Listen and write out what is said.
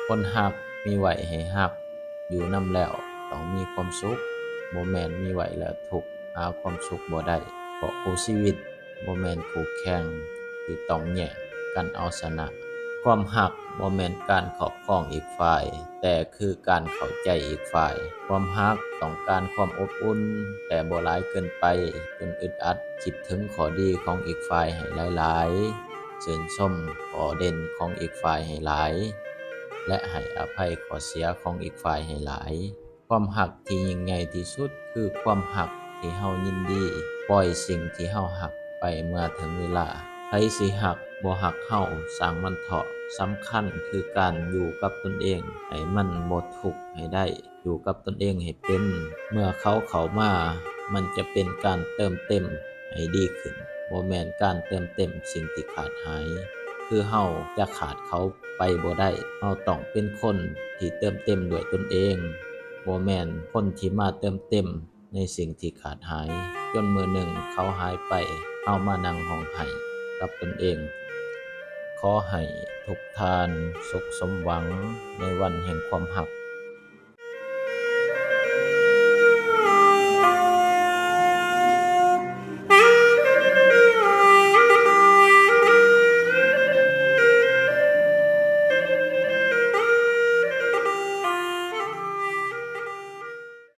คนฮักมีไว้ให้ฮักอยู่นำแล้วต้องมีความสุขบ่แม่นมีไว้แล้วทุกข์หาความสุขบ่ได้เพราะคู่ชีวิตบ่แม่นคู่แข่งที่ต้องแย่งกันเอาชนะความฮักบ่แม่นการครอบครองอีกฝ่ายแต่คือการเข้าใจอีกฝ่ายความฮักต้องการความอบอุ่นแต่บ่หลายเกินไปจนอึดอัดคิดถึงข้อดีของอีกฝ่ายให้หลายๆชื่นชมข้อเด่นของอีกฝ่ายให้หลายและให้อภัยข้อเสียของอีกฝ่ายให้หลายความฮักที่ยิ่งใหญ่ที่สุดคือความฮักที่เฮายินดีปล่อยสิ่งที่เฮาฮักไปเมื่อถึงเวลาไผสิฮักบ่ฮักเฮาสร้างมันเถาะสำคัญคือการอยู่กับตนเองให้มันบ่ทุกข์ให้ได้อยู่กับตนเองให้เป็นเมื่อเขาเข้ามามันจะเป็นการเติมเต็มให้ดีขึ้นบ่แม่นการเติมเต็มสิ่งที่ขาดหายคือเฮาจะขาดเขาไปบ่ได้เฮาต้องเป็นคนที่เติมเต็มด้วยตนเองบ่แม่นคนที่มาเติมเต็มในสิ่งที่ขาดหายจนมื้อหนึ่งเขาหายไปเฮามานั่งร้องไห้กับตนเองขอให้ทุกท่านสุขสมหวังในวันแห่งความรัก